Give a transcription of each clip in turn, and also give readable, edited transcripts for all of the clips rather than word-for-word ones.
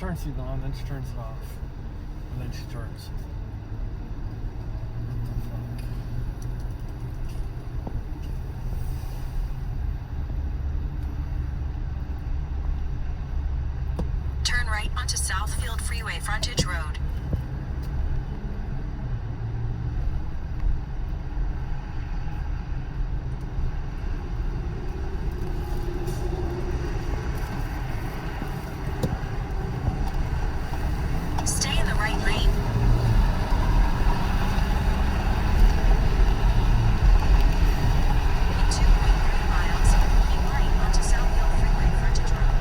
turn signal on, then she turns it off. And then she turns. What the fuck? Turn right onto Southfield Freeway Frontage Road. Stay in the right lane. In 2.3 miles, keep right onto Southfield Freeway Frontage Road.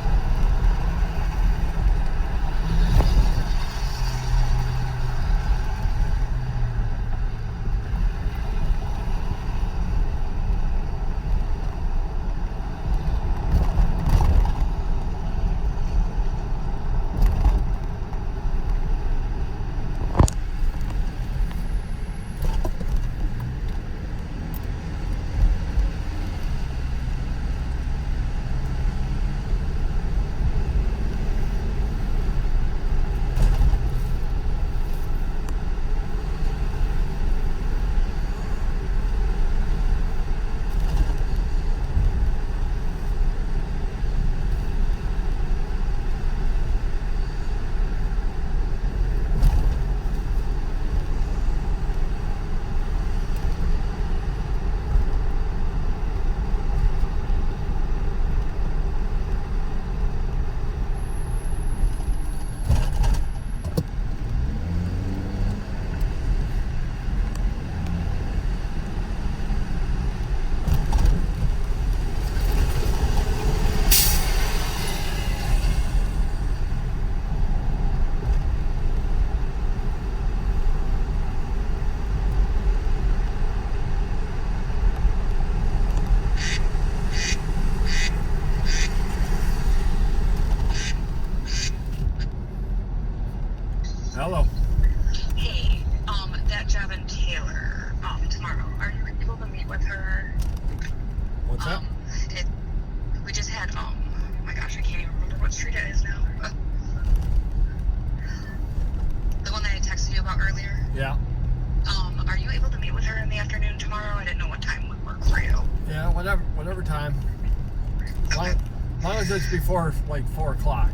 Hello. Hey, that job in Taylor, tomorrow, are you able to meet with her? What's that? We just had, oh my gosh, I can't even remember what street it is now. The one that I texted you about earlier. Yeah. Are you able to meet with her in the afternoon tomorrow? I didn't know what time would work for you. Yeah, whatever time. Okay. As long as it's before like 4 o'clock.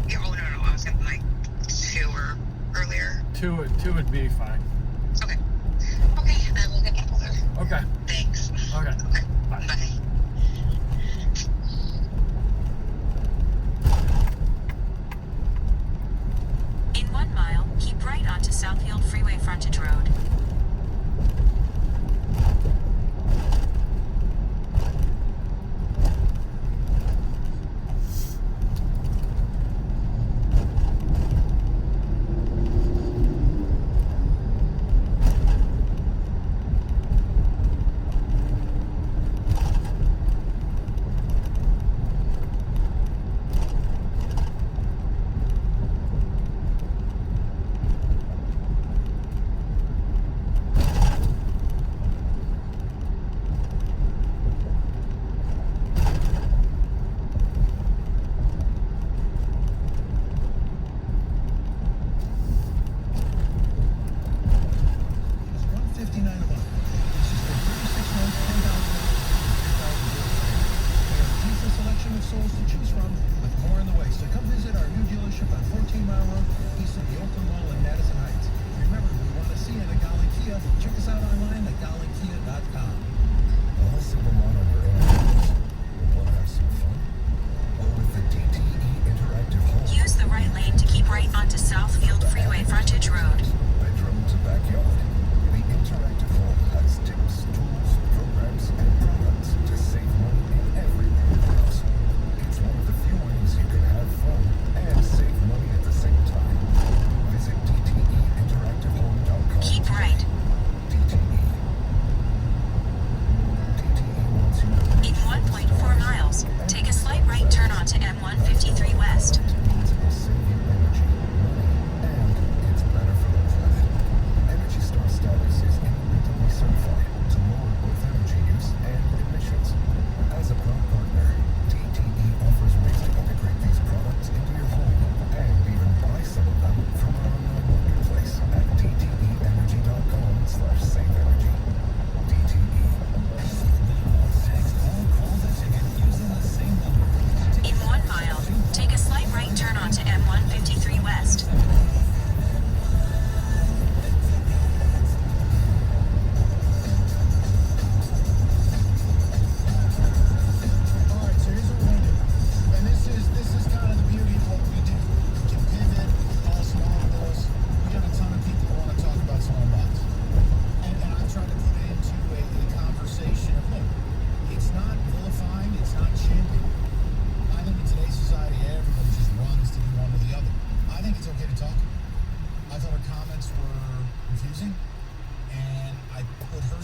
Yeah, oh, no, I was gonna like 2 or earlier. 2 would be fine. Okay. Okay, I will get back with her. Okay. Thanks. Okay. Okay. Bye. Bye. In 1 mile, keep right onto Southfield Freeway Frontage Road. Use the right lane to keep right onto Southfield Freeway Frontage Road. Bedroom to backyard. The interactive home has tips, tools, programs, and products to save money in every house. It's one of the few ways you can have fun and save money at the same time. Visit DTEinteractivehome.com. Keep right. DTE. DTE wants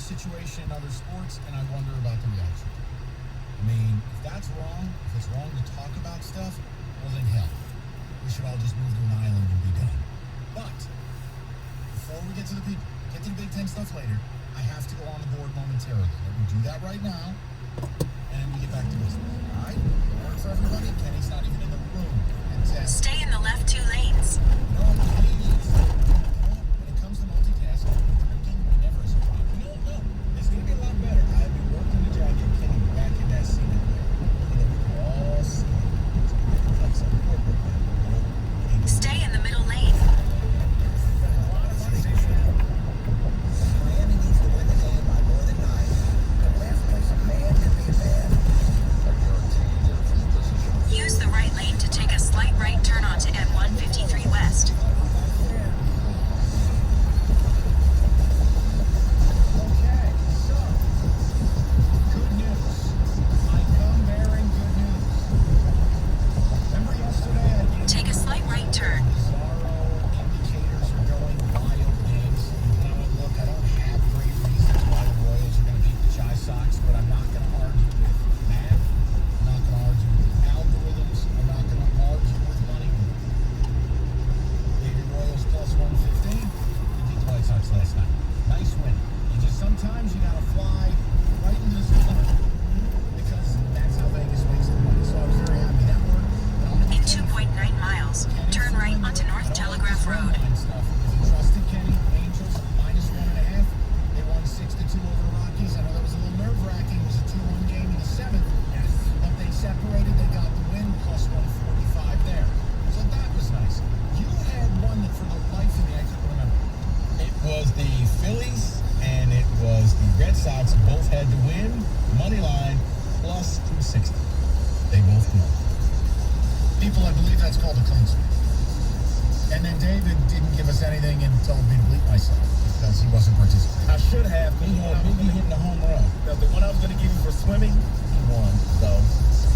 situation in other sports, and I wonder about the reaction. I mean, if that's wrong, if it's wrong to talk about stuff, well then hell, we should all just move to an island and be done. But before we get to the Big Ten stuff later, I have to go on the board momentarily. Let me do that right now, and we get back to business. All right? Work for everybody. Kenny's not even in the room. And Stay in the left 2 lanes. you know what the key is? When it comes to multitasking, drinking never is a problem. You know, no, it's going to be a lot better. I've been working to try to get Kenny back in that seat up there. You know, we can all see it. It's going to be like some corporate man. You know, we need to Stay in the middle lane. Miami needs to win the game by more than 9. The last place a man can be a man. I guarantee you get from the position. Use the right lane to take a slight right turn onto M153 West. Okay, so, good news. I come bearing good news. Remember yesterday I gave Take a slight right turn. bizarro indicators are going wild games. You know, look, I don't have great reasons why the Royals are going to beat the Chi Sox, but I'm not going to argue with math. I'm not going to argue with algorithms. I'm not going to argue with money. Maybe Royals plus 115. You beat the White Sox last night. Nice win. You just sometimes you got to fly right into the sun because that's how Vegas makes their money. So I was very happy that worked. And I'm gonna In give Kenny 2.9 miles, turn right onto North Telegraph Road. stuff. If you trusted Kenny, Angels minus 1.5. They won 6-2 over the Rockies. I know that was a little nerve-wracking. It was a 2-1 game in the 7th. Yes. But they separated. They got the win plus 145 there. So that was nice. You had one that for the life of me I couldn't remember. It was the Phillies and it was the Red Sox. Both had to win. Money line plus 260. They both won. People, I believe that's called a clean sweep. And then David didn't give us anything and told me to bleep myself because he wasn't participating. I should have. He had Biggie hitting a home run. The one I was going to give you for swimming, he won. So,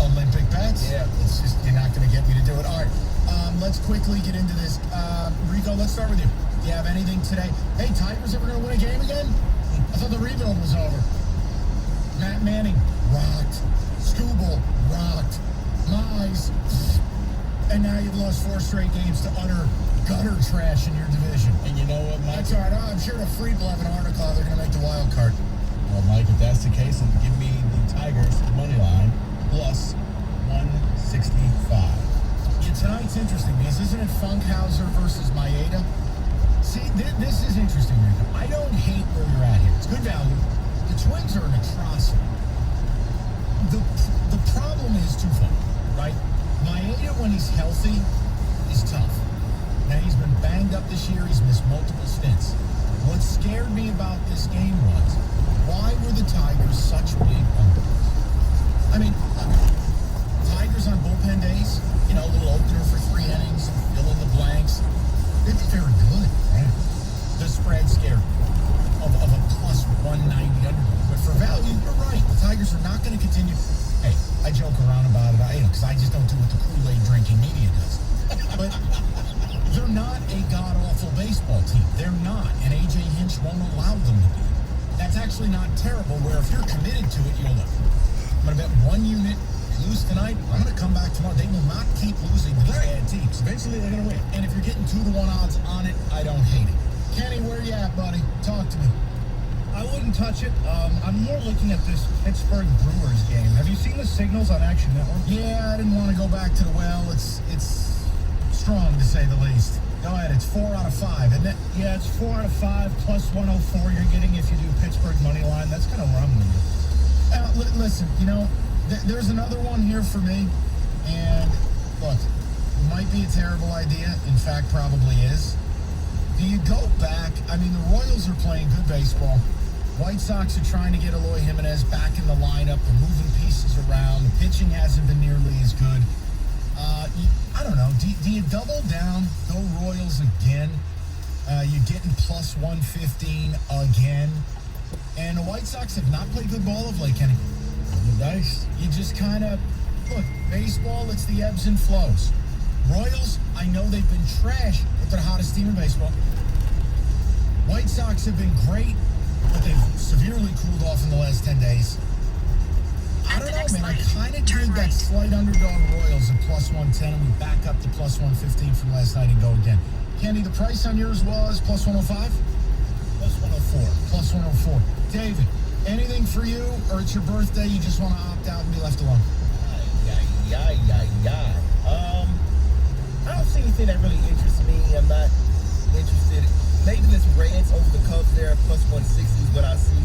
Olympic bets? Yeah. It's just, you're not going to get me to do it. All right. Let's quickly get into this. Rico, let's start with you. Do you have anything today? Hey, Tigers ever going to win a game again? I thought the rebuild was over. Matt Manning rocked. Scooble rocked. Mize. And now you've lost 4 straight games to utter gutter trash in your division. and you know what, Mike? That's all right. I'm sure the Freed will have an article how they're going to make the wild card. Well, Mike, if that's the case, then give me the Tigers money line plus 165. Yeah, tonight's interesting because isn't it Funkhauser versus Maeda? See, this is interesting, Rico. I don't hate where you're at here. It's good value. The Twins are an atrocity. The problem is twofold, right? Maeda, when he's healthy, is tough. Now, he's been banged up this year. He's missed multiple stints. What scared me about this game was, why were the Tigers such big underdogs? I mean, Tigers on bullpen days, you know, a little opener for 3 innings, fill in the blanks. They'd be very good. Right? The spread scared me of a plus 190 underdog. But for value, you're right. The Tigers are not going to continue. Hey, I joke around about it, because I just don't do what the Kool-Aid drinking media does. But they're not a god-awful baseball team. They're not. And A.J. Hinch won't allow them to be. That's actually not terrible, where if you're committed to it, you'll look. I'm going to bet 1 unit. Lose tonight, I'm going to come back tomorrow. They will not keep losing to these bad teams. Eventually, they're going to win. And if you're getting 2-1 odds on it, I don't hate it. Kenny, where you at, buddy? Talk to me. I wouldn't touch it. I'm more looking at this Pittsburgh Brewers game. Have you seen the signals on Action Network? Yeah, I didn't want to go back to the well. It's strong, to say the least. Go ahead. It's 4 out of 5, isn't it? Yeah, it's 4 out of 5 plus 104 you're getting if you do Pittsburgh money line. That's kind of where I'm with you. Listen, you know, there's another one here for me. And, look, it might be a terrible idea. In fact, probably is. Do you go back? I mean, the Royals are playing good baseball. White Sox are trying to get Eloy Jimenez back in the lineup. They're moving pieces around. The pitching hasn't been nearly as good. I don't know. Do you double down, go Royals again? You're getting plus 115 again. And the White Sox have not played good ball of late, Kenny. Nice. You just kind of, look, baseball, it's the ebbs and flows. Royals, I know they've been trash, but they're the hottest team in baseball. White Sox have been great, but they've severely cooled off in the last 10 days. I At don't the know, next man. I light, kind of turn dig that right. slight underdog Royals at plus 110, and we back up to plus 115 from last night and go again. Candy, the price on yours was plus 105? Plus 104. Plus 104. David, anything for you, or it's your birthday, you just want to opt out and be left alone? I don't see anything that really interests me. I'm not interested. Maybe this Reds over the Cubs there, plus 160 is what I see.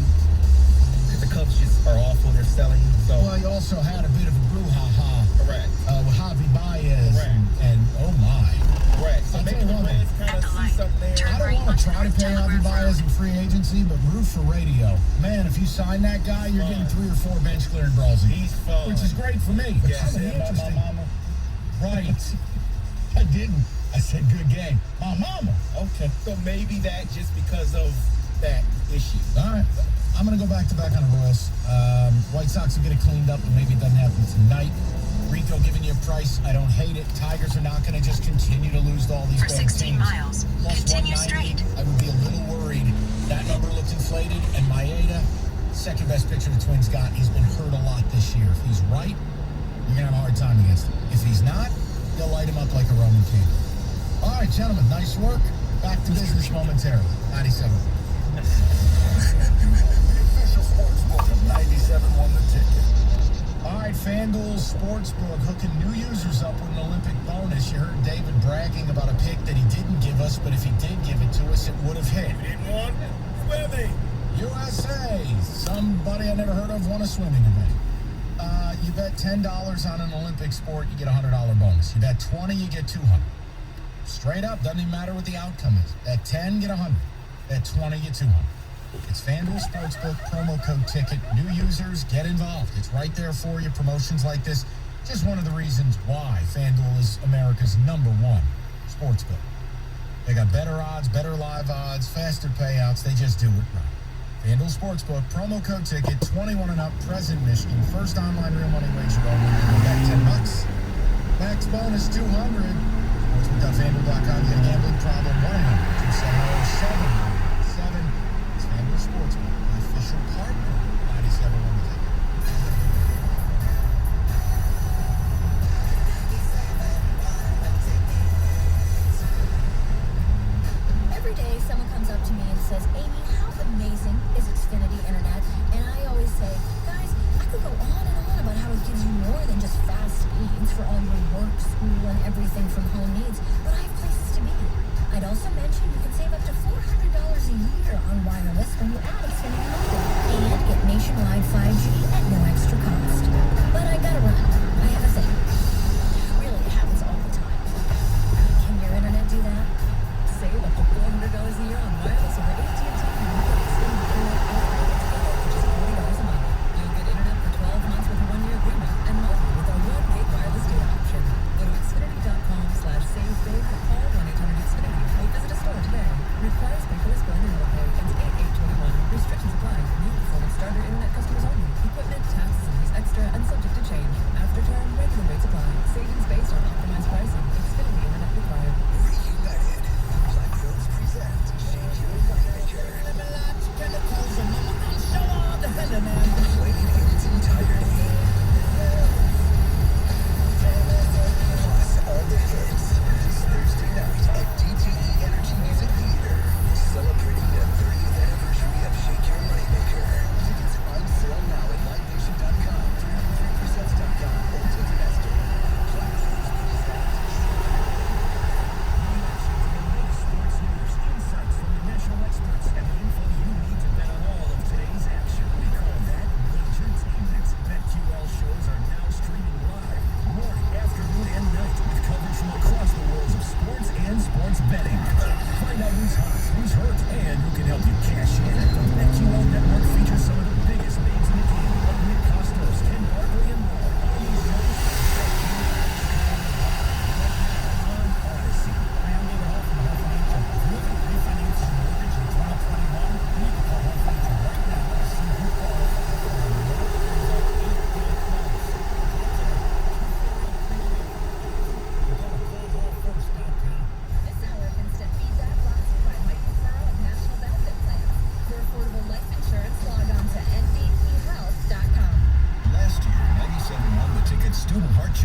Because the Cubs just are awful. They're selling. So Well, you also had a bit of a brouhaha correct. with Javi Baez Correct. and oh my. Correct. So I'll maybe tell you the one Reds thing. kind At of the see light, something there. turn I don't right want to onto try to North pay Javi Telegraph Baez Road. in free agency, but root for radio. Man, if you sign that guy, you're getting 3 or 4 bench clearing balls in. He's fun. Which is great for me. But Yeah, some of the said about my interesting. mama. Right. I didn't. I said good game. My mama. Okay. So maybe that just because of that issue. All right. I'm going to go back to back on the Royals. White Sox will get it cleaned up, but maybe it doesn't happen tonight. Rico giving you a price. I don't hate it. Tigers are not going to just continue to lose to all these For bad 16 teams. miles, Plus continue 190, straight. I would be a little worried. That number looked inflated. And Maeda, second best pitcher the Twins got. He's been hurt a lot this year. If he's right, you're going to have a hard time against him. If he's not, you'll light him up like a Roman candle. All right, gentlemen, nice work. Back to business momentarily. 97. The official sports book of 97 won the ticket. All right, FanDuel Sportsbook hooking new users up with an Olympic bonus. You heard David bragging about a pick that he didn't give us, but if he did give it to us, it would have hit. Didn't want swimming. USA. Somebody I never heard of won a swimming event. You bet $10 on an Olympic sport, you get a $100 bonus. You bet 20, you get 200. Straight up, doesn't even matter what the outcome is. Bet 10, get 100. Bet 20, get 200. It's FanDuel Sportsbook, promo code ticket. New users, get involved. It's right there for you. Promotions like this, just one of the reasons why FanDuel is America's #1 sportsbook. They got better odds, better live odds, faster payouts. They just do it right. FanDuel Sportsbook, promo code ticket, 21 and up, present Michigan. First online real money wager only. You bet $10. Max bonus 200. Sportsbook.fanduel.com. You got a gambling problem? 1-800-270-7777. It's FanDuel Sportsbook, the official partner of 97 won the ticket. Every day, someone comes up to me and says, Amy, how amazing is Xfinity Internet? And I always say, guys, I could go on and on about how it gives you more than just fast speeds for all your work, school, and everything from home needs, but I have places to be. I'd also mention you can save up to $400 a year on wireless when you add Xfinity Mobile and get nationwide 5G at no extra cost. But I gotta run. I have a thing. Really, it happens all the time. Can your internet do that? Save up to $400 a year on wireless over AT&T and you get Xfinity Internet for just $40 a month. You'll get internet for 12 months with a 1-year agreement and mobile with our 1 gig wireless data option. Go to Xfinity.com/savebig or call 1-800-XFINITY or visit a store today. Requires paperless bill and pay. Ends 8/8/21. Restrictions apply. New performance starter internet customers only. Equipment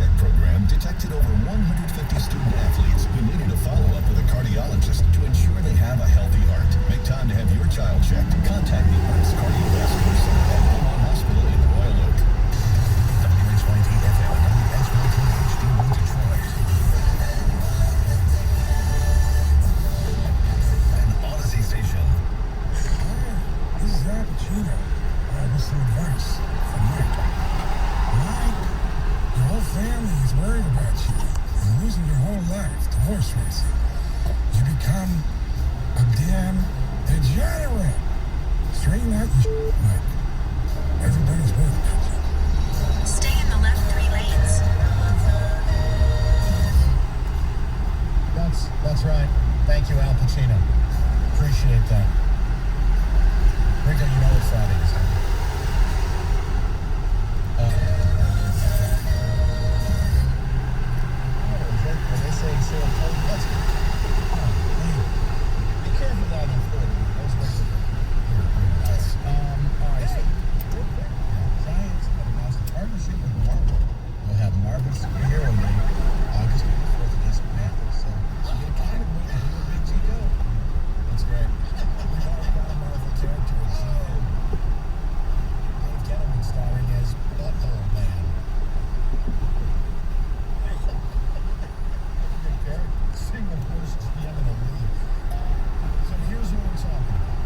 Check program detected over 150 student athletes who needed a follow-up with a cardiologist to ensure they have a healthy heart. Make time to have your child checked. Contact the Arts Cardiovascular Center at Beaumont Hospital in Royal Oak. WHYT FM, WSYT HD1 Detroit. An Odyssey station. This is Al Pacino. I have some advice from Mike. Mike, your whole family is worried about you. You're losing your whole life to horse racing. You become a damn degenerate. Straighten out your shit, Mike. Everybody's worried about you. Stay in the left 3 lanes. That's right. Thank you, Al Pacino. Appreciate that. Rico, you know what Friday is, huh? When they say Sarah Cole, that's good. Oh, man. Be careful down in Florida. Those ways are here. All right. So, Giants have announced a partnership with Marvel. They'll have Marvel Superhero Day August 24th against the Panthers. So, you kind of want to hear Big G go. That's great. We've already got a Marvel character at GM. Dave Gettleman starring as Butthole Man. Good character. Single worst GM in the league. So here's what we're talking about.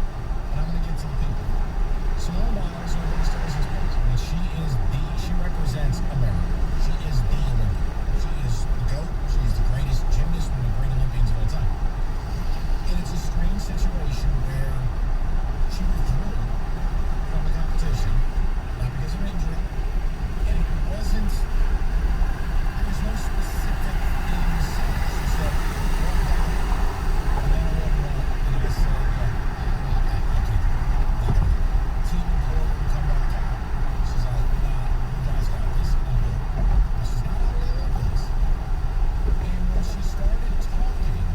And I'm going to get to the people. Simone Biles, nobody stirs his pants. I mean, she represents America. She is the Olympian. She is the GOAT. She is the greatest gymnast, one of the great Olympians of all time. And it's a strange situation where she withdrew from the competition, not because of injury, and it wasn't, there was no specific things. She said, one down, and then I went wrong, and I said, yeah, I can't do it. Team implored her to come back out. She's like, nah, you guys got this. I'm good. She's not out of the Olympics. And when she started talking,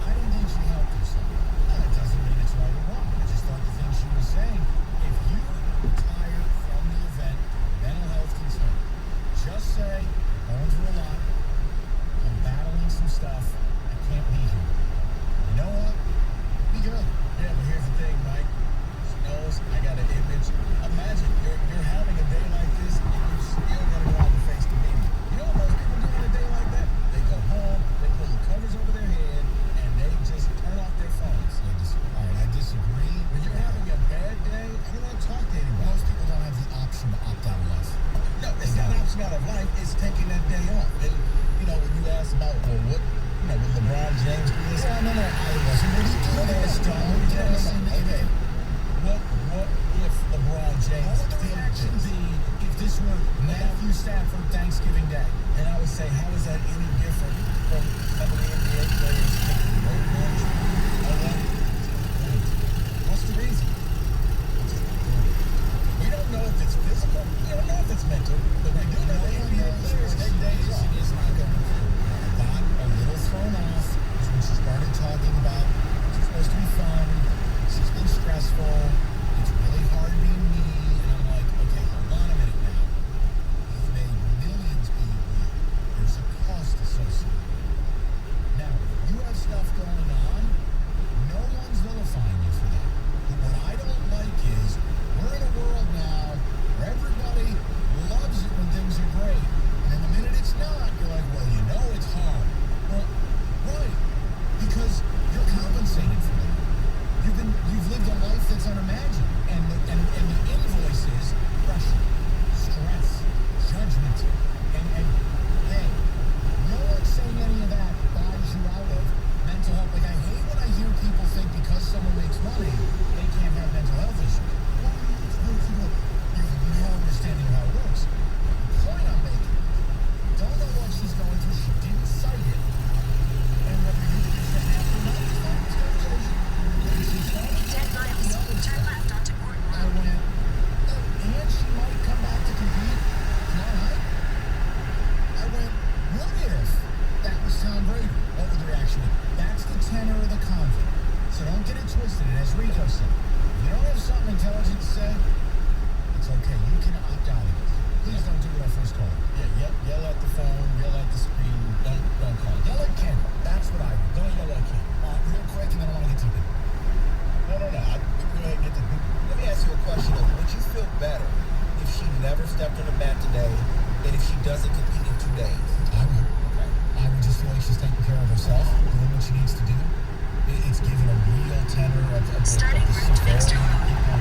I didn't think she helped herself. That doesn't mean it's right or wrong. I just thought the things she was saying, if you retire from the event, mental health concern, just say, going through a lot, I'm battling some stuff, I can't be here. You know what? Be good. Yeah, but here's the thing, Mike. She knows I got an image. Imagine you're having a day like this and you still gotta go out and face the media. You know what most people do on a day like that? They go home, they pull the covers over their head, and they just turn off their phones. All right, I disagree. When you're having a bad day, I don't want to talk to anybody. Most people don't have the option to opt out of life. No, it's not an option out of life. It's taking that day off. And, you know, when you ask about, well, what, you know, will LeBron James do this? No. I wasn't really doing that. Okay. What if LeBron James did this? If this were Matthew Stafford Thanksgiving Day, and I would say, how is that any different from some of the NBA players taking road runs? What's the reason? We don't know if it's physical. We don't know if it's mental. But we do know that NBA players take days off. It's not going to be. I got a little thrown off when she started talking about it's supposed to be fun. She's been stressful. It's really hard being me. And I'm like, okay, hold on a minute now. You've made millions being you. There's a cost associated. Now, you have stuff going on. No one's vilifying you for that. But what I don't like is we're in a world now where everybody loves it when things are great. And then the minute it's not, you're like, well, you know it's hard. Well, right. Because you're compensated for that. You've lived a life that's unimagined. And the invoice is pressure, stress, judgment. And hey, no one's saying any of that buys you out of mental health. Like, I hate when I hear people think because someone makes money, they can't have mental health issues. Well, you have no understanding of how it works. The point I'm making, don't know what she's going through. She didn't cite it. And whether you understand after or not, it's not this conversation. In 10 miles, turn left onto Port I Road. went, oh, and she might come back to compete. Not hype. I went, what if that was Tom Brady? What would the reaction be? That's the tenor of the convo. So don't get it twisted. And as Rico said, if you don't have something intelligent to say, it's okay. You can opt out of it. Please don't do what I first called. Yeah, yell at the phone, yell at the screen. Don't call. Yell at Ken. That's what I do. Don't yell at Ken. Real quick, and then I want to get to the people. No. Go ahead and get the people. Let me ask you a question. Though. Would you feel better if she never stepped on the mat today and if she doesn't compete in 2 days? I would. Okay. I would just feel like she's taking care of herself, doing what she needs to do. It's giving a real tenor of the Starting route next to road. people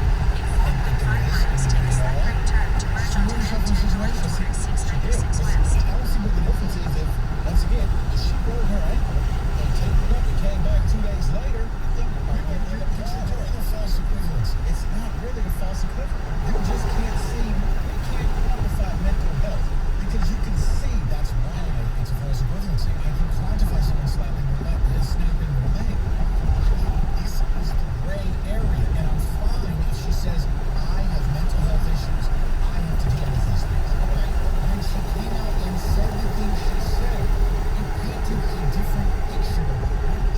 think that there 5 is. miles, take a slight right turn to merge She onto really the showed some situations. 696 West. I don't see what the difference is if, once again, if she rolled her ankle and taped it up and came back 2 days later, I think you're doing a false equivalence. It's not really a false equivalence. You just can't see, you can't quantify mental health because you can see that's why it's a false equivalency. I can quantify someone slapping their leg, snapping their leg. This is the gray area, and I'm fine if she says, I have mental health issues, I have to deal with these things. Right? When she came out and said the things she said, it painted a different picture.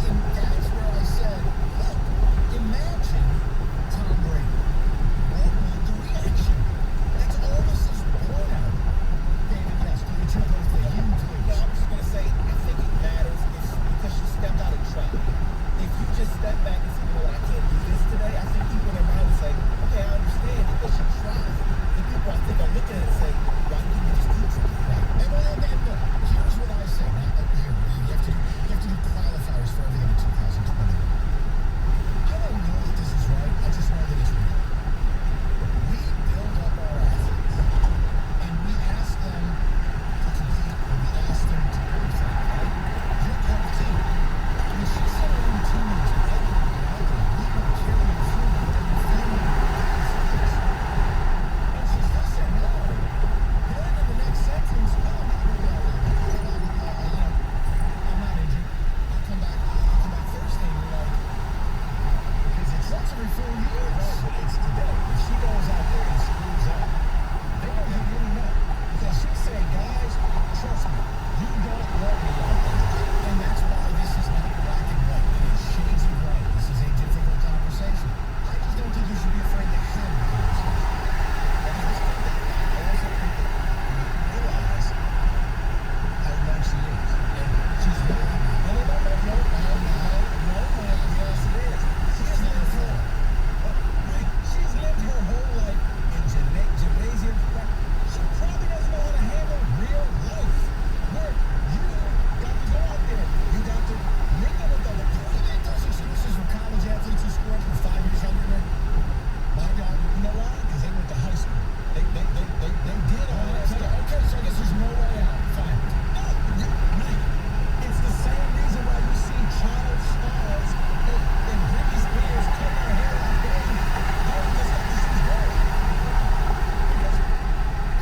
And that's where I said, look, imagine Tom Brady. What will the reaction? That's all this is born out of. David, yes, it's your birthday. You please. No, I'm just gonna say I think it matters because she stepped out and tried. If you just step back and say, you know what, I can't do this today, I think people in their mind would say, okay, I understand because she tried. And people I think are looking at it and say, why didn't you just keep trying? Right. And look, here's what I say. Now, here, you have to do qualifiers for everything in 2021. I don't know that this is right. I just know that it's real. We build up our athletes, and we ask them to compete, and we ask them to perform, right? You're part of the team. When she said her own teammates were out there, we don't carry you through, but then your family pays for this. And she still said no. Then in the next sentence, oh, I'm not injured. I'll come back Thursday. And you're like, because it's once every 4 years. Right, but it's today. If she goes out there and screws up, they don't really know. Because she said, guys, trust me, you don't want me out there. And that's why this is not black and white. It is shades of gray. This is a difficult conversation. I just don't think you should be afraid to have the conversation. I also think that we realize how young she is. And she's really, no, yes it is. She's lived her, right, she's lived her whole life in gymnasium. She probably doesn't know how to handle real life. Where you got to go out there, you got to mingle with other people. You make those excuses for college athletes who score for 5 years younger than My God, you know why? Because they went to high school. They did all that stuff. Okay, so I guess there's no way out. Fine. No, Mike, it's the same reason why you see child stars and Britney Spears cutting her hair off going, oh, this stuff is great. Because,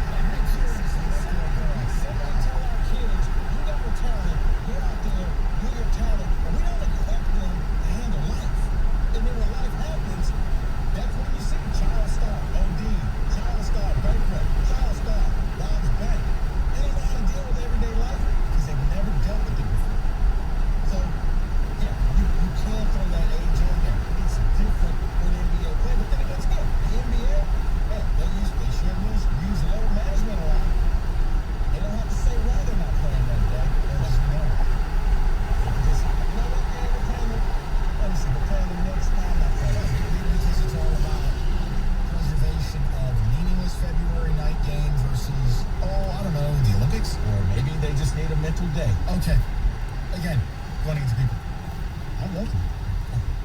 like, seriously, somebody tell our kids, you got your talent, go out there, do your talent, but we don't equip them to handle life. And then when life happens, that's when you see child star, OD, child star, bankrupt, child star, Bob's Bank. They don't know how to deal with everyday life because they've never dealt with it before. So, yeah, you can't throw that age in there. It's different when NBA play, but then again, the NBA, hey, they sure use load management a lot. They don't have to say why they're not playing that day. They just know. They can just, you know what, man, we're playing the next time. Not playing. Because it's all about preservation of meaningless February night game versus, I don't know, the Olympics? Or maybe they just need a mental day. Okay. Again, going to get to people. I'm welcome.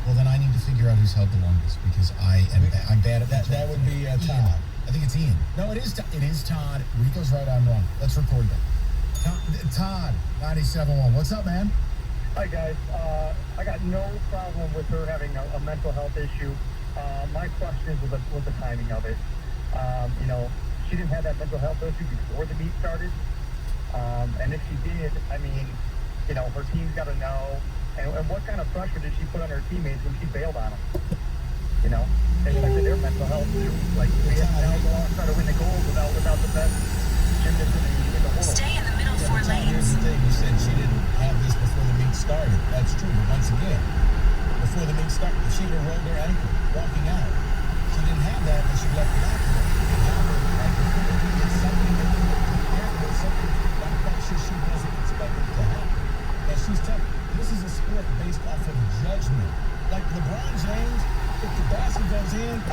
Well, then I need to figure out who's held the longest because I'm bad at That would be Ian. Todd. I think it's Ian. No, it is Todd. Rico's right, I'm wrong. Let's record that. Todd, 97.1. What's up, man? Hi guys, I got no problem with her having a mental health issue. My question is with the timing of it. She didn't have that mental health issue before the meet started. And if she did, I mean, her team's got to know. And what kind of pressure did she put on her teammates when she bailed on them? They affected their mental health too. Like, we have now go on try to win the gold without the best gymnast in the world. Stay in the middle 4 Here's lanes. the thing. You said she didn't have this before the meet started. That's true. But once again, before the meet started, if she would have rolled her ankle walking out, she didn't have that when she left the locker room. Now, it's something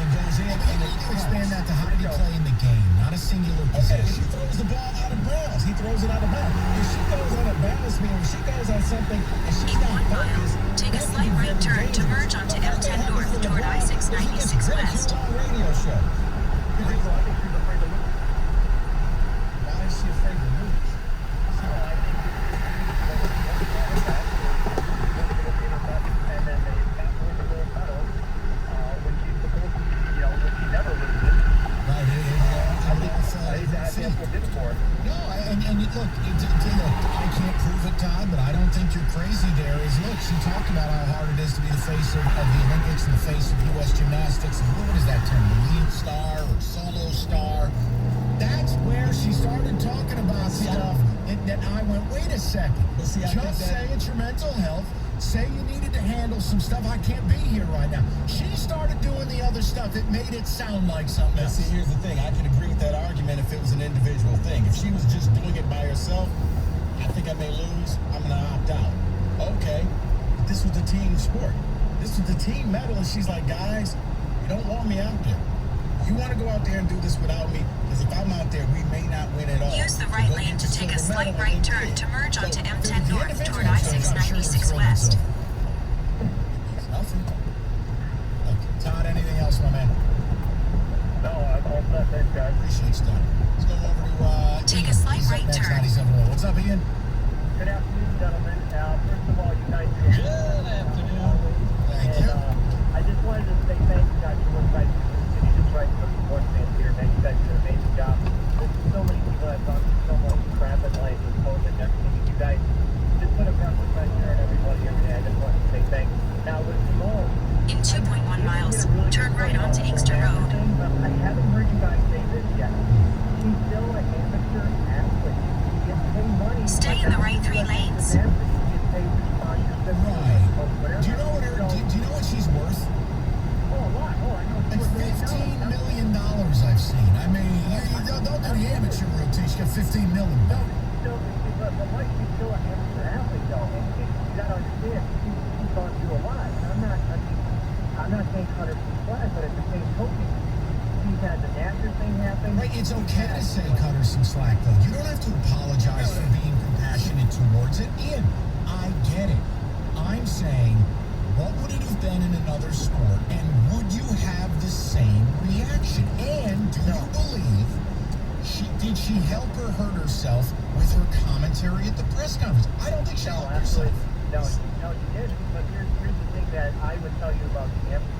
and goes in, You and need to expand that to how did he play in the game, not a singular Okay, if possession. he throws the ball out of bounds, he throws it out of bounds. If she goes out of bounds, meaning if she goes on something and she's In not 1 mile, focused, take a that slight can be right very turn to dangerous. merge onto But M10 that north happens to toward LeBron, I-6 because he gets 96 ridiculed west. on radio show. I think she's afraid to lose. Why is she afraid to lose? And then they got her the gold medal when she's supposed to, when she never loses. Right, That's what did it for her. No, and look, I can't prove it, Todd, but I don't think you're crazy there. Look, she talked about how hard it is to be the face of the Olympics and the face of U.S. gymnastics. And what is that term? The lead star or solo star? That's where she started talking about stuff that I went, wait a second. But see, I think Just that- say it's your mental health. Say you needed to handle some stuff. I can't be here right now. She started doing the other stuff. It made it sound like something Now, else. see, here's the thing. I could agree with that argument if it was an individual thing. If she was just doing it by herself, I think I may lose. I'm going to opt out. Okay. But this was the team sport. This was the team medal, and she's like, guys, you don't want me out there. You want to go out there and do this without me? Because if I'm out there, we may not win at all. Use the So right go lane get to your take a silver slight medal, right and turn then to merge so onto for M10 the north individual toward stuff, I-6 I'm sure 96 he's thrilled west. himself. Nothing. Okay. Todd, anything else, my man? No, I'm all set. Thanks, guys. Appreciate stuff. Let's go over to Take a Ian. slight He's up right next, turn. 97.1. What's up, Ian? Good afternoon, gentlemen. First of all, you guys do Good afternoon. Thank And you. I just wanted to say thank you guys for what you guys do for the city of Detroit for the sports fans here, man. You guys do an amazing job. There's so many people that have gone through so much crap in life with COVID and everything. And you guys just put a breath of fresh air on everybody every day. I just wanted to say thanks. Now, with Simone, In 2.1 miles, turn right onto Inkster Road. but I haven't heard you guys say this yet. She's still an amateur athlete. She gets paid money. Stay in the right 3 lanes. She gets paid for sponsorships. Right. Whatever. Do you know what she's worth? Oh, a lot. Oh, I know. Like $15 million I've seen. I mean, don't do the amateur routine. She got $15 million. No, still, but Mike, she's still an amateur athlete, though. And you got to understand, she's gone through a lot. And I'm not saying cut her some slack, but at the same token, she's had the Nasser thing happen. Right, it's okay to say cut her some slack, though. You don't have to apologize for being compassionate towards it. Ian, I get it. I'm saying, what would it have been in another sport, and would you have the same reaction? And do you believe did she help or hurt herself with her commentary at the press conference? I don't think she No, helped herself. absolutely. No, she didn't. But here's the thing that I would tell you about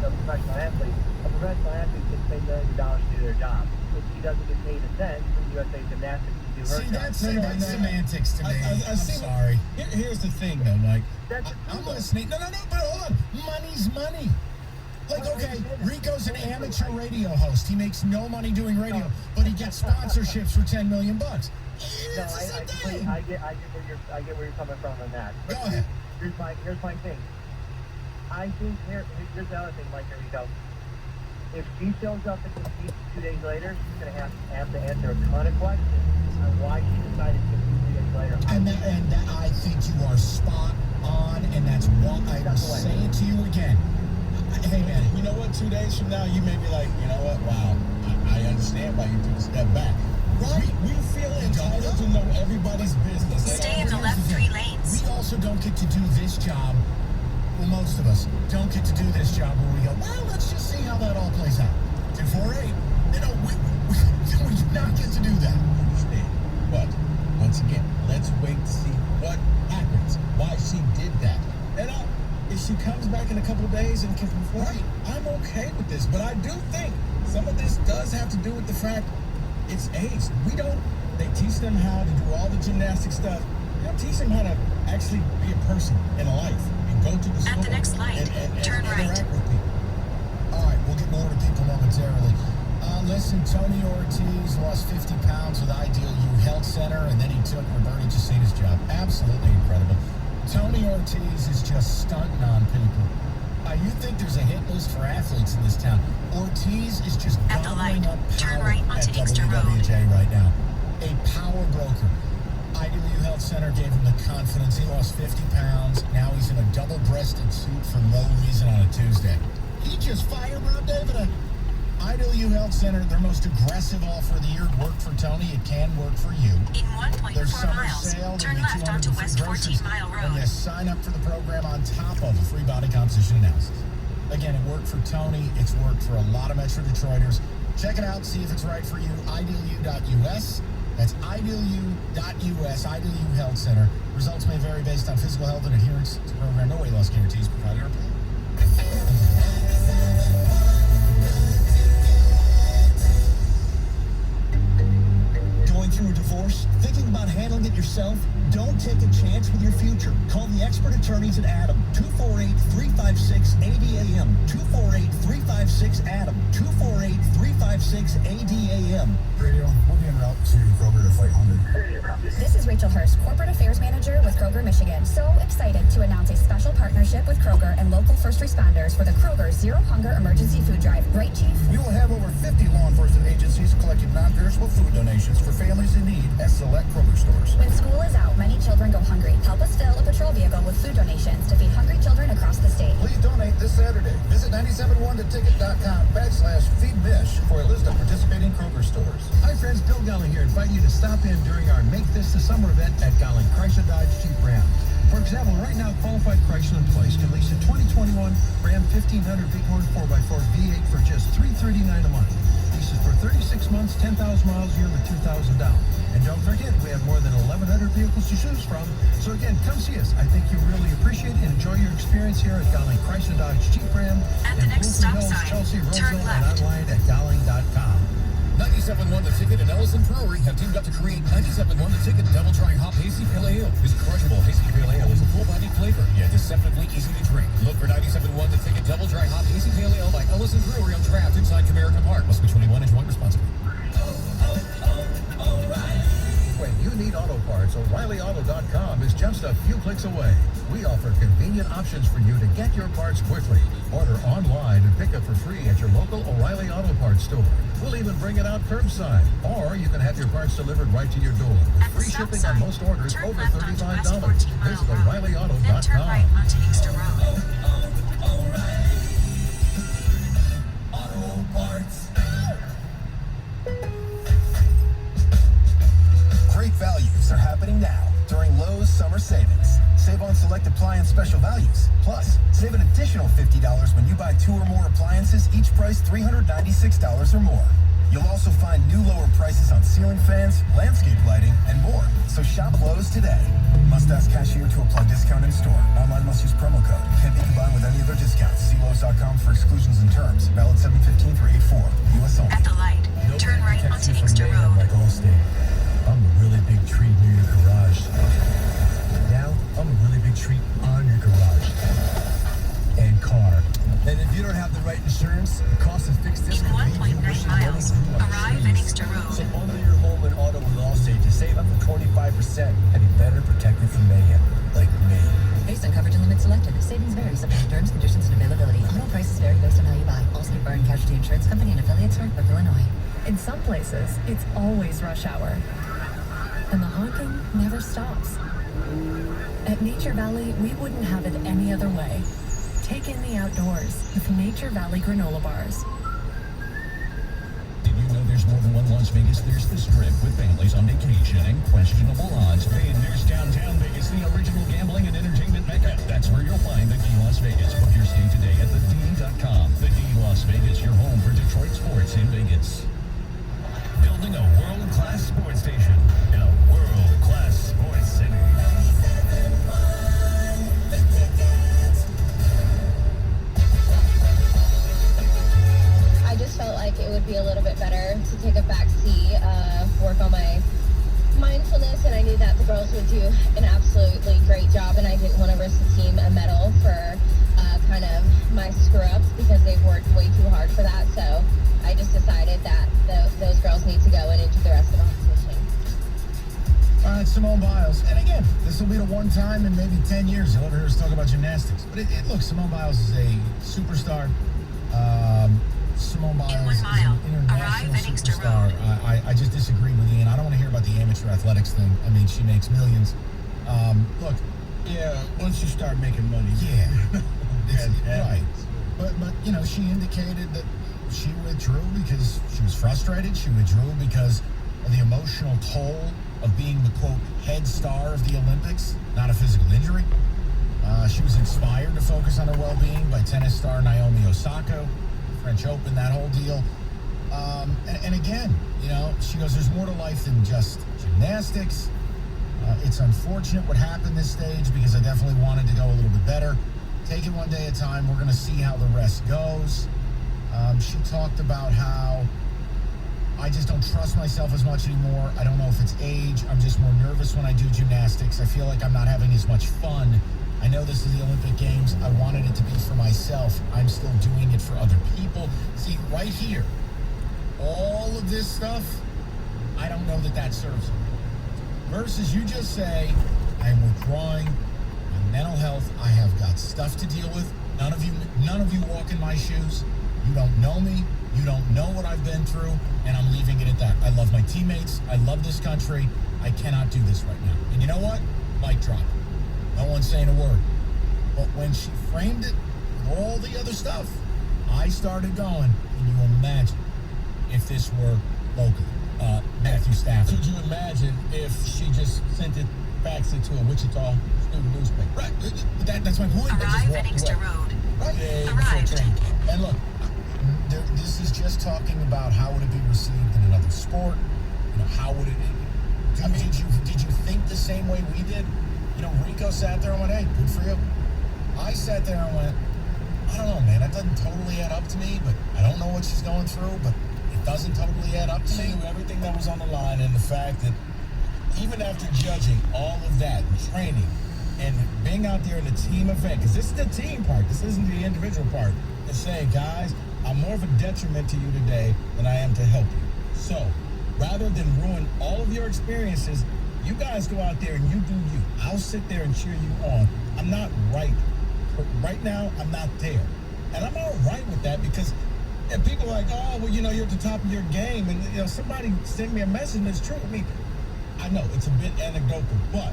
the professional athlete. A professional athlete gets paid millions of dollars to do their job. If she doesn't get paid a cent from USA Gymnastics to do her See, job. that's semantics to me. I I'm see- sorry. Here's the thing, No, though. Mike. That's I'm listening. No, but hold on. Money's money. Like, okay, Rico's an amateur radio host. He makes no money doing radio, but he gets sponsorships for $10 million. No, It's the same thing. I get where you're coming from on that. Go ahead. Here's my thing. I think here's the other thing, Mike. Here we go. If she shows up and competes 2 days later, she's gonna have to answer a ton of questions on why she decided to compete 2 days later. And that I think you are spot on, and that's what I will say it to you again. Hey, man. You know what? 2 days from now, you may be like, you know what? Wow, I understand why you took a step back. Right. We feel entitled to know everybody's business. Stay in the left 3 lanes. We also don't get to do this job. Well, most of us don't get to do this job where we go, well, let's just see how that all plays out. 248. You know, we do not get to do that. Understand. But once again, let's wait to see what happens, why she did that. And if she comes back in a couple of days and can perform, I'm okay with this. But I do think some of this does have to do with the fact it's age. They teach them how to do all the gymnastic stuff. They don't teach them how to actually be a person in a life and go to the At store the next light, and turn right. interact with people. All right, we'll get more to people momentarily. Listen, Tony Ortiz lost 50 pounds with Ideal U Health Center, and then he took Roberto Cicina's job. Absolutely incredible. Tony Ortiz is just stunting on people. You think there's a hit list for athletes in this town. Ortiz is just At the gobbling light, up turn power right onto at Inkster Road. WWJ right now. A power broker. Ideal U Health Center gave him the confidence. He lost 50 pounds. Now he's in a double-breasted suit for no reason on a Tuesday. He just fired Rob David. IDLU Health Center, their most aggressive offer of the year, worked for Tony. It can work for you. In Their 1.4 summer miles, sale, turn they get left onto 200 West free groceries, 14 Mile and you Road. sign up for the program on top of a free body composition analysis. Again, it worked for Tony. It's worked for a lot of Metro Detroiters. Check it out. See if it's right for you. IDLU.us. That's IDLU.us. IDLU Health Center. Results may vary based on physical health and adherence to the program. No weight loss guarantees provided or paid. Going through a divorce? Thinking about handling it yourself? Don't take a chance with your future. Call the expert attorneys at Adam. 248-356-ADAM. 248-356-ADAM. 248-356-ADAM. Radio, we'll be en route to Kroger to fight hunger. This is Rachel Hurst, Corporate Affairs Manager with Kroger, Michigan. So excited to announce a special partnership with Kroger and local first responders for the Kroger Zero Hunger Emergency Food Drive. Right, Chief? We will have over 50 law enforcement agencies collecting non-perishable food donations for families in need at select Kroger stores. When school is out, many children go hungry. Help us fill a patrol vehicle with food donations to feed hungry children across the state. Please donate this Saturday. Visit 971theticket.com/feedmish for a list of participating Kroger stores. Hi friends, Bill Gelling here, inviting you to stop in during our Make This the Summer event at Golling Chrysler Dodge Jeep Ram. For example, right now, qualified Chrysler employees can lease a 2021 Ram 1500 Bighorn 4x4 V8 for just $339 a month. Leases for 36 months, 10,000 miles a year with $2,000 down. And don't forget, we have more than 1,100 vehicles to choose from. So again, come see us. I think you'll really appreciate and enjoy your experience here at Golling Chrysler Dodge Jeep Ram. At the in next Bloomfield stop Hills, sign, Chelsea, turn Roseville, left. and online at Golling.com. 97.1 The Ticket and Ellison Brewery have teamed up to create 97.1 The Ticket Double Dry Hop Hazy Pale Ale. This crushable hazy pale ale is a full-bodied flavor, yet deceptively easy to drink. Look for 97.1 The Ticket Double Dry Hop Hazy Pale Ale by Ellison Brewery on draft inside Comerica Park. Must be 21 and drink responsibly. When you need auto parts, O'ReillyAuto.com is just a few clicks away. We offer convenient options for you to get your parts quickly. Order online and pick up for free at your local O'Reilly Auto Parts store. We'll even bring it out curbside. Or you can have your parts delivered right to your door with At the free stop shipping on sign, most orders turn over left onto West $35. 14 Mile Visit Road. Then turn O'ReillyAuto.com. right onto Inkster Road. Great values are happening now during Lowe's Summer Savings. Save on select appliance special values. Plus, save an additional $50 when you buy 2 or more appliances, each priced $396 or more. You'll also find new lower prices on ceiling fans, landscape lighting, and more. So shop Lowe's today. Must ask cashier to apply discount in store. Online must use promo code. Can't be combined with any other discounts. See Lowe's.com for exclusions and terms. Valid 7/15 through 8/4. U.S. only. At the light, turn right onto Inkster Road. Like Allstate. I'm a really big tree near your garage. Now, I'm a really big tree on your garage. And car. And if you don't have the right insurance, the cost to fix this In could leave you 1.9 wishing money miles, grew on arrive trees. at Inkster Road. So bundle your home and auto with Allstate to save up to 25% and be better protected from mayhem, like me. Based on coverage and limits selected, savings vary subject to terms, conditions, and availability. Auto prices vary based on how you buy. Allstate Bar and Casualty Insurance Company and affiliates, Northbrook, Illinois. In some places, it's always rush hour. And the honking never stops. At Nature Valley, we wouldn't have it any other way. Take in the outdoors with Nature Valley granola bars. Did you know there's more than one Las Vegas? There's the Strip with families on vacation and questionable odds. And there's downtown Vegas, the original gambling and entertainment mecca. That's where you'll find the D Las Vegas. Book your stay today at thed.com. The D Las Vegas, your home for Detroit sports in Vegas. Building a world-class sports station in a world-class sports city. I just felt like it would be a little bit better to take a back seat, work on my mindfulness, and I knew that the girls would do an absolutely great job, and I didn't want to risk the team a medal for kind of my screw-ups because they've worked way too hard for that, so I just decided that those girls need to go and do the rest of the competition. All right, Simone Biles. And again, this will be the one time in maybe 10 years you'll ever hear us talk about gymnastics. But look, Simone Biles is a superstar. Simone Biles In 1 is mile, an international arrive at Inkster superstar. Road. I just disagree with Ian. I don't want to hear about the amateur athletics thing. I mean, she makes millions. Look. Yeah, once you start making money. Yeah. Yeah. Right. But you know, she indicated that she withdrew because she was frustrated. She withdrew because of the emotional toll of being the, quote, head star of the Olympics, not a physical injury. She was inspired to focus on her well-being by tennis star Naomi Osaka, French Open, that whole deal. And again, you know, she goes, there's more to life than just gymnastics. It's unfortunate what happened this stage because I definitely wanted to go a little bit better. Take it one day at a time. We're going to see how the rest goes. She talked about how I just don't trust myself as much anymore. I don't know if it's age. I'm just more nervous when I do gymnastics. I feel like I'm not having as much fun. I know this is the Olympic Games. I wanted it to be for myself. I'm still doing it for other people. See, right here, all of this stuff, I don't know that that serves me. Versus you just say, I'm withdrawing my mental health. I have got stuff to deal with. None of you walk in my shoes. You don't know me. You don't know what I've been through, and I'm leaving it at that. I love my teammates. I love this country. I cannot do this right now. And you know what? Mic drop. No one's saying a word. But when she framed it with all the other stuff, I started going, can you imagine if this were local? Matthew Stafford. Could you imagine if she just sent it, faxed it to a Wichita student newspaper? Right. That's my point. Arrive at Inkster Road. Right. Arrived. And look, this is just talking about how would it be received in another sport. You know, how would it? Did you think the same way we did? You know, Rico sat there and went, "Hey, good for you." I sat there and went, "I don't know, man. That doesn't totally add up to me, but I don't know what she's going through, but it doesn't totally add up to me." Everything that was on the line, and the fact that even after judging all of that and training and being out there in a team event, because this is the team part, this isn't the individual part, and saying, guys, I'm more of a detriment to you today than I am to help you. So rather than ruin all of your experiences, you guys go out there and you do you. I'll sit there and cheer you on. I'm not right now, I'm not there. And I'm all right with that because and people are like, oh, well, you know, you're at the top of your game. And, you know, somebody sent me a message that's true. I mean, I know it's a bit anecdotal, but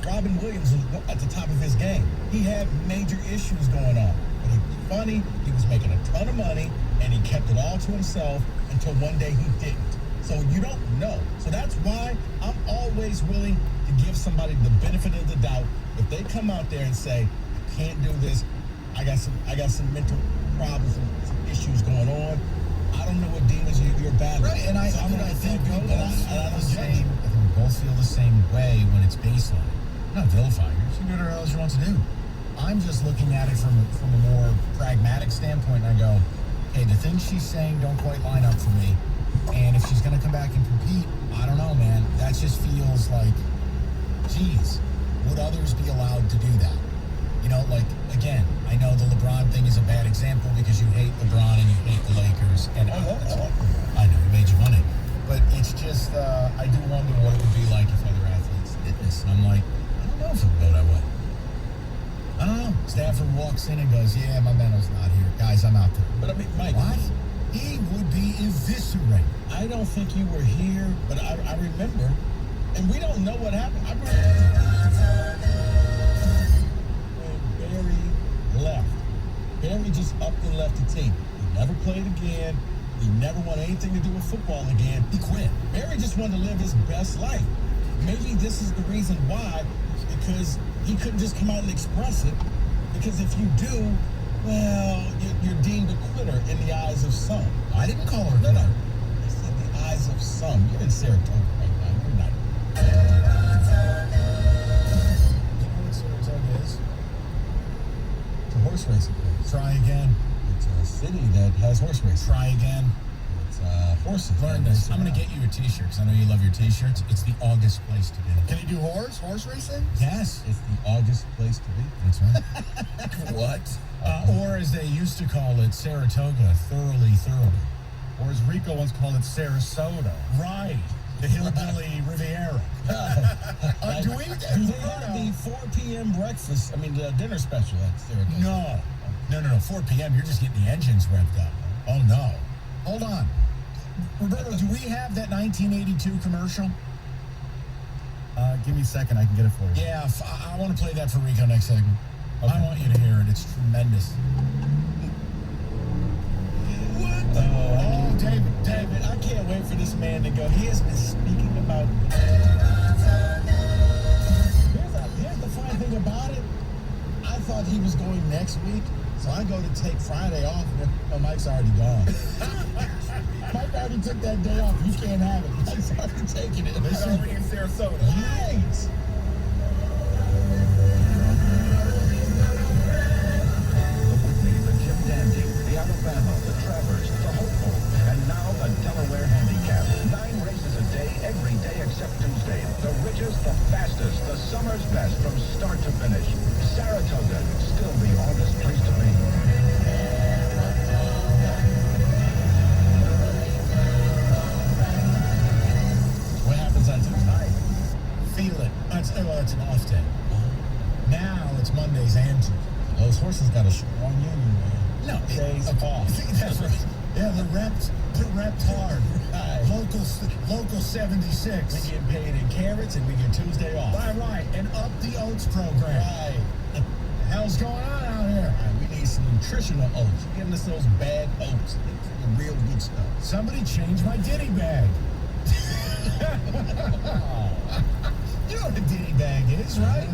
Robin Williams was at the top of his game. He had major issues going on. But he was funny, he was making a ton of money, and he kept it all to himself until one day he didn't. So you don't know. So that's why I'm always willing to give somebody the benefit of the doubt. If they come out there and say, I can't do this, I got some mental problems and some issues going on. I don't know what demons you're battling. Right, and I think we both feel the same way when it's baseline. I'm not vilifying her. She can do whatever else she wants to do. I'm just looking at it from a more pragmatic standpoint, and I go, hey, the things she's saying don't quite line up for me. And if she's going to come back and compete, I don't know, man. That just feels like, geez, would others be allowed to do that? You know, like, again, I know the LeBron thing is a bad example because you hate LeBron and you hate the Lakers. And I know, he made you money. But it's just, I do wonder what it would be like if other athletes did this. And I'm like, I don't know if it would go that way. I don't know. Stafford walks in and goes, yeah, my mental's not here. Guys, I'm out there. But I mean, Mike. What? He would be eviscerated. I don't think you were here, but I remember, and we don't know what happened. I remember when Barry left. Barry just up and left the team. He never played again. He never wanted anything to do with football again. He quit. Barry just wanted to live his best life. Maybe this is the reason why, because he couldn't just come out and express it. Because if you do, well, you're deemed a quitter in the eyes of some. I didn't call her a quitter. No. I said the eyes of some. You're in Saratoga right now. You're not. You know what Saratoga is? It's a horse racing place. Try again. It's a city that has horse racing. Try again. It's horses. Learn this. I'm going to get you a t-shirt because I know you love your t-shirts. It's the August place to be. Can you do horse racing? Yes. It's the August place to be. That's right. What? Or as they used to call it, Saratoga, thoroughly. Or as Rico once called it, Sarasota. Right. The hillbilly Riviera. Do they have the 4 p.m. breakfast, the dinner special at Saratoga? No. 4 p.m. You're just getting the engines revved up. Oh, no. Hold on. Roberto, do we have that 1982 commercial? Give me a second. I can get it for you. Yeah, I want to play that for Rico next segment. Okay. I want you to hear it. It's tremendous. What Oh, David, I can't wait for this man to go. He has been speaking about... Here's the funny thing about it. I thought he was going next week, so I go to take Friday off. Oh, Mike's already gone. Mike already took that day off. You can't have it. Mike's already taking it. He's already in Sarasota. Right. Dandy, the Alabama, the Travers, the Hopeful, and now the Delaware Handicap. 9 races a day, every day except Tuesday. The richest, the fastest, the summer's best from start to finish. Saratoga, still the hardest place to be. What happens on tonight? Feel it. It's an off day. Now it's Mondays and Tuesdays. Those horses got a strong union, man. No, days off. That's right. Yeah, they're repped hard. Right. Local 76. We get paid in carrots and we get Tuesday off. Right. And up the oats program. Right. What the hell's going on out here? Right, we need some nutritional oats. You're giving us those bad oats. The real good stuff. Somebody change my ditty bag. You know what a ditty bag is, right?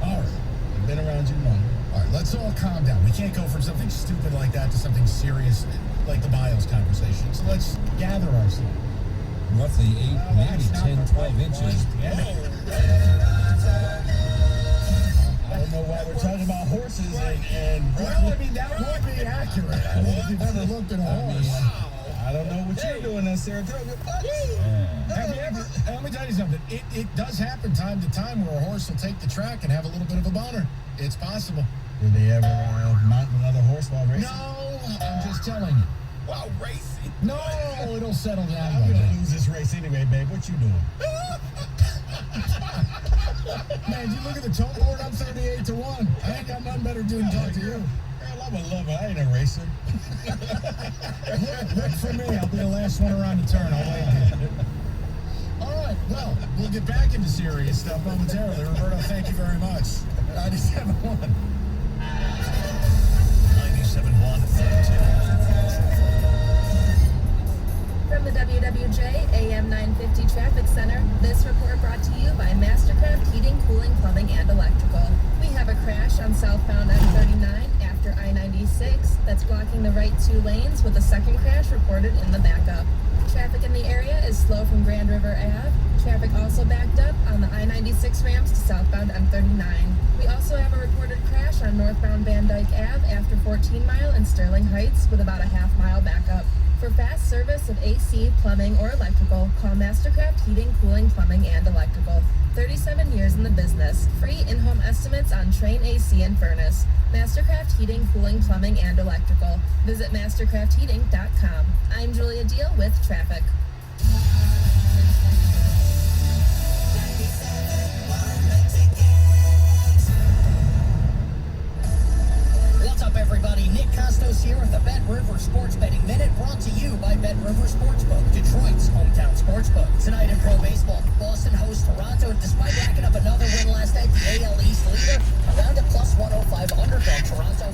All right. I've been around you long. All right, let's all calm down. We can't go from something stupid like that to something serious like the Biles conversation. So let's gather ourselves. Roughly 8, maybe 10, 12 inches. I don't know why we're talking about horses and well, I mean, that would be accurate. I mean, if you've ever looked at a horse. I don't know what you're doing in Saratoga, but let me tell you something. It does happen time to time where a horse will take the track and have a little bit of a boner. It's possible. Did they ever mount another horse while racing? No, I'm just telling you. While racing? No, it'll settle down. I'm going to lose this race anyway, babe. What you doing? Man, you look at the tote board, I'm 38-1. I ain't got nothing better to do than talk to you. Girl, I'm a lover. I ain't a racer. Look for me. I'll be the last one around the turn. I'll wait here. All right, well, we'll get back into serious stuff momentarily. Roberto, thank you very much. 97.1. 97.1. From the WWJ AM 950 Traffic Center, this report brought to you by Mastercraft Heating, Cooling, Plumbing, and Electrical. We have a crash on southbound M39 after I-96 that's blocking the right 2 lanes with a second crash reported in the backup. Traffic in the area is slow from Grand River Ave. Traffic also backed up on the I-96 ramps to southbound M39. We also have a reported crash on northbound Van Dyke Ave after 14 Mile in Sterling Heights with about a half-mile backup. For fast service of AC, plumbing, or electrical, call Mastercraft Heating, Cooling, Plumbing, and Electrical. 37 years in the business. Free in-home estimates on Train AC and furnace. Mastercraft Heating, Cooling, Plumbing, and Electrical. Visit mastercraftheating.com. I'm Julia Deal with traffic. What's up, everybody? Nick Costos here with the Bet River Sports Betting Minute, brought to you by Bet River Sportsbook, Detroit's hometown sportsbook. Tonight in pro baseball, Boston hosts Toronto, and despite racking up another win last night, the AL East leader around a plus 105 underdog. Toronto.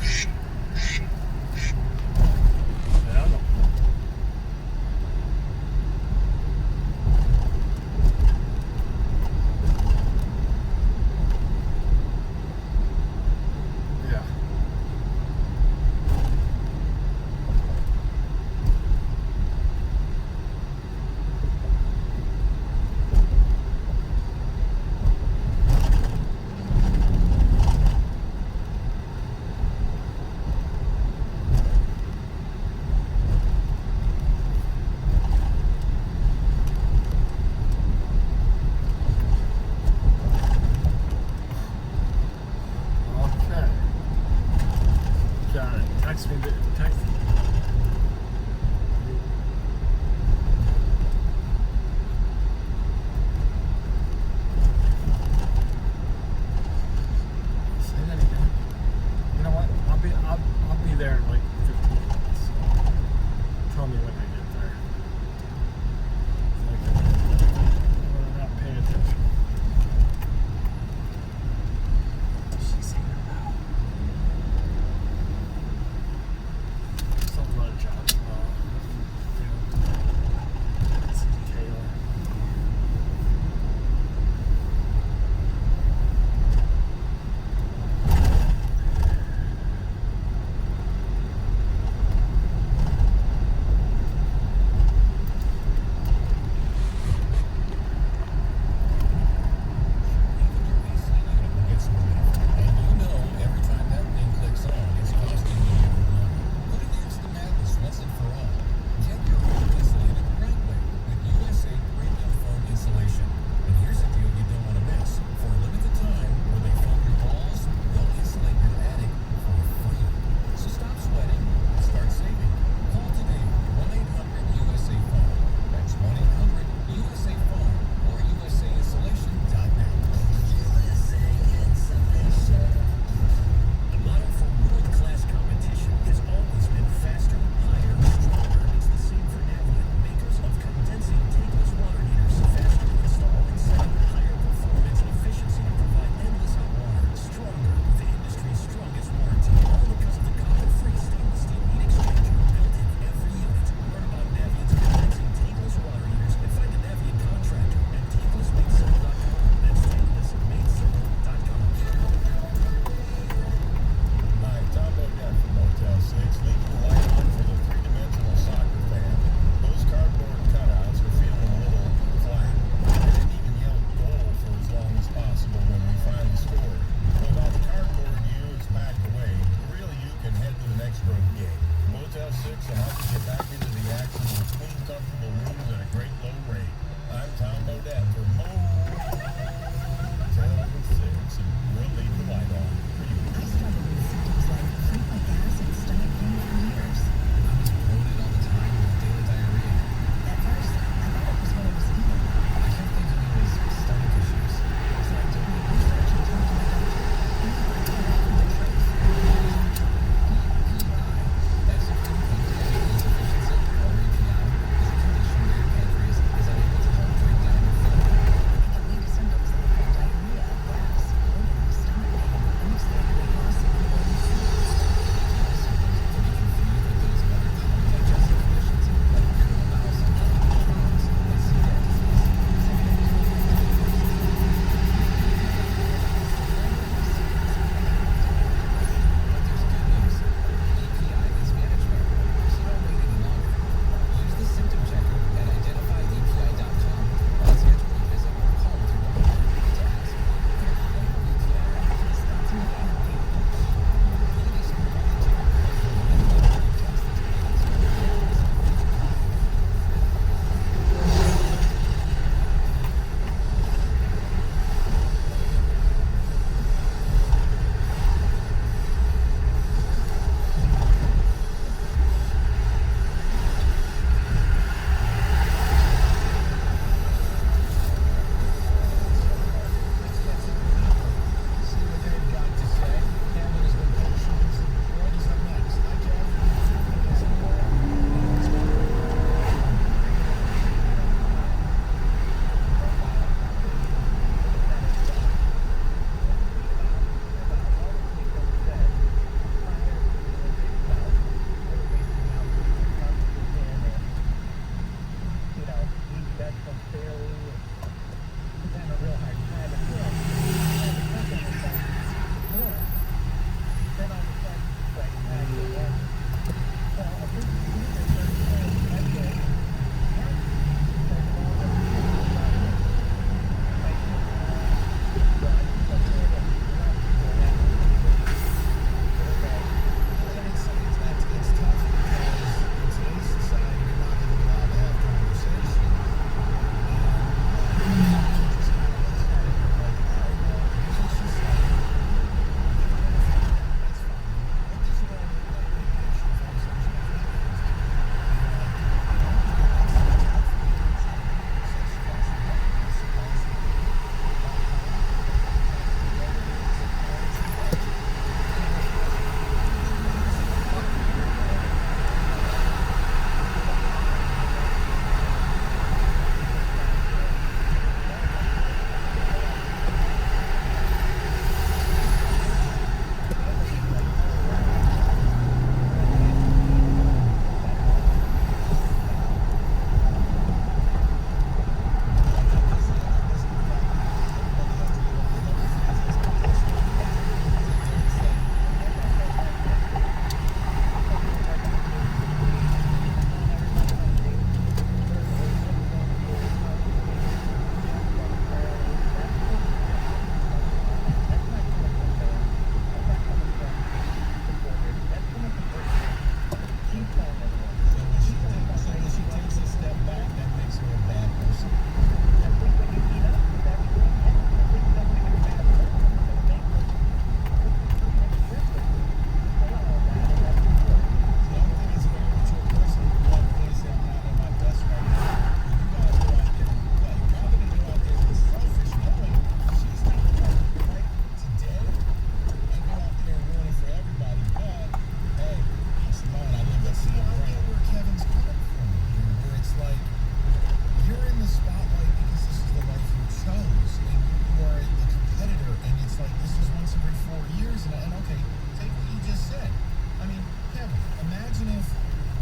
imagine if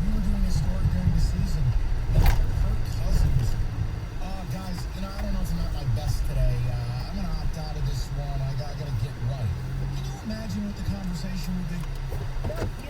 we were doing a story during the season that Kirk Cousins, guys, I don't know if I'm at my best today. I'm going to opt out of this one. I got to get right. Can you imagine what the conversation would be?